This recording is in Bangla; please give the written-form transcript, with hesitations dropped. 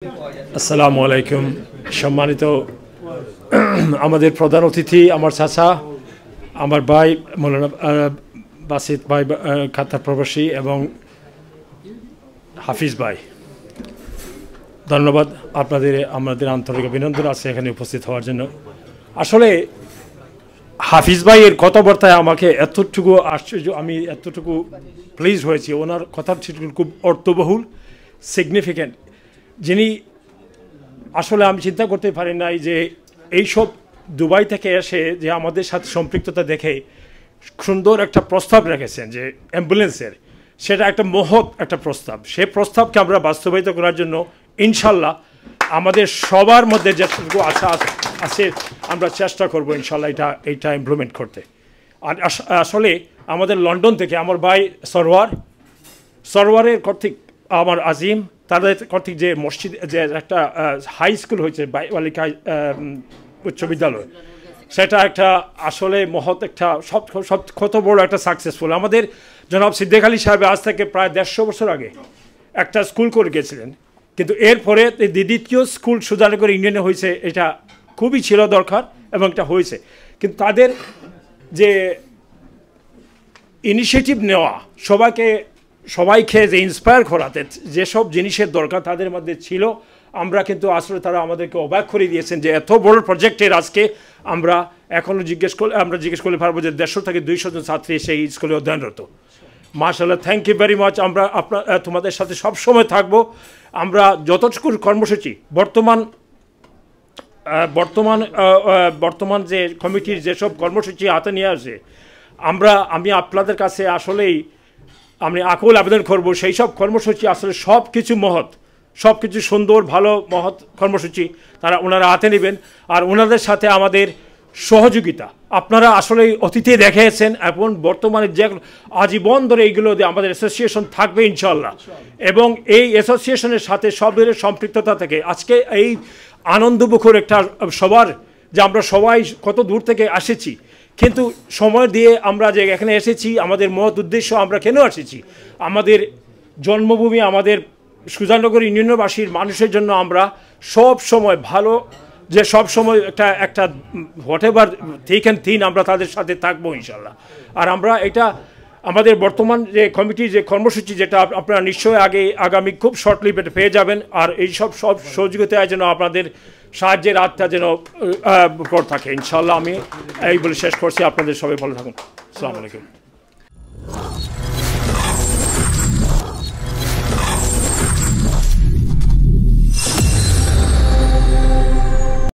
আসসালামু আলাইকুম। সম্মানিত আমাদের প্রধান অতিথি, আমার চাচা, আমার ভাই মৌলানা বাসিত ভাই, কাতার প্রবাসী, এবং হাফিজ ভাই, ধন্যবাদ আমাদের আন্তরিক অভিনন্দন আছে এখানে উপস্থিত হওয়ার জন্য। আসলে হাফিজ ভাইয়ের কথাবার্তায় আমাকে এতটুকু আশ্চর্য, আমি এতটুকু প্লিজ হয়েছি। ওনার কথা খুব অর্থবহুল, সিগনিফিক্যান্ট। যিনি আসলে আমি চিন্তা করতে পারি নাই যে এইসব দুবাই থেকে এসে যে আমাদের সাথে সম্পৃক্ততা দেখে সুন্দর একটা প্রস্তাব রেখেছেন যে অ্যাম্বুলেন্সের, সেটা একটা মহৎ একটা প্রস্তাব। সেই প্রস্তাবকে আমরা বাস্তবায়িত করার জন্য ইনশাল্লাহ আমাদের সবার মধ্যে যেটুকু আশা আছে আমরা চেষ্টা করবো ইনশাল্লাহ এইটা ইমপ্লিমেন্ট করতে। আর আসলে আমাদের লন্ডন থেকে আমার ভাই সরওয়ারের কর্তৃক, আমার আজিম, তাদের কর্তৃক যে মসজিদ, যে একটা হাই স্কুল হয়েছে বালিকা উচ্চ বিদ্যালয়, সেটা একটা আসলে মহৎ একটা সব কত বড় একটা সাকসেসফুল। আমাদের জনাব সিদ্দিক আলী সাহেব আজ থেকে প্রায় 150 বছর আগে একটা স্কুল করে গেছিলেন, কিন্তু এরপরে দ্বিতীয় স্কুল সুজানগর ইউনিয়নে হয়েছে। এটা খুবই ছিল দরকার এবং এটা হয়েছে, কিন্তু তাদের যে ইনিশিয়েটিভ নেওয়া, সবাইকে যে ইন্সপায়ার করাতে যেসব জিনিসের দরকার তাদের মধ্যে ছিল, আমরা কিন্তু আসলে তারা আমাদেরকে অবাক করে দিয়েছেন যে এত বড় প্রজেক্টের আজকে আমরা এখনও জিজ্ঞেস করলে পারবো যে 150 থেকে 200 জন ছাত্রী সেই স্কুলে অধ্যয়নরত। মাশাআল্লাহ, থ্যাংক ইউ ভেরি মাচ। আমরা তোমাদের সাথে সব সময় থাকবো। আমরা যতটুকু কর্মসূচি বর্তমান যে কমিটির যেসব কর্মসূচি হাতে নিয়ে আসে, আমি আপনাদের কাছে আসলেই আমি আকুল আবেদন করব সেই সব কর্মসূচি আসলে সব কিছু মহৎ, সব কিছু সুন্দর, ভালো, মহৎ কর্মসূচি ওনারা হাতে নেবেন। আর ওনাদের সাথে আমাদের সহযোগিতা আপনারা আসলে অতীতে দেখিয়েছেন, এবং বর্তমানে যে আজীবন ধরে এইগুলো আমাদের অ্যাসোসিয়েশন থাকবে ইনশাল্লাহ। এবং এই অ্যাসোসিয়েশনের সাথে সব ধরনের সম্পৃক্ততা থেকে আজকে এই আনন্দমুখর একটা সবার, যে আমরা সবাই কত দূর থেকে এসেছি, কিন্তু সময় দিয়ে আমরা যে এখানে এসেছি, আমাদের মহৎ উদ্দেশ্য, আমরা কেন এসেছি, আমাদের জন্মভূমি, আমাদের সুজানগর ইউনিয়নবাসীর মানুষের জন্য আমরা সব সময় ভালো, যে সব সময় একটা what ever thick and thin আমরা তাদের সাথে থাকবো ইনশাল্লাহ। আর আমরা এটা আমাদের বর্তমান যে কমিটির যে কর্মসূচি, যেটা আপনারা নিশ্চয়ই আগামী খুব শর্টলি পেয়ে যাবেন। আর এই সব সহযোগিতায় যেন আপনাদের সাহায্যের হাতটা যেন উপর থাকে ইনশাল্লাহ। আমি এই বলে শেষ করছি। আপনাদের সবাই ভালো থাকুন। আসসালামু আলাইকুম।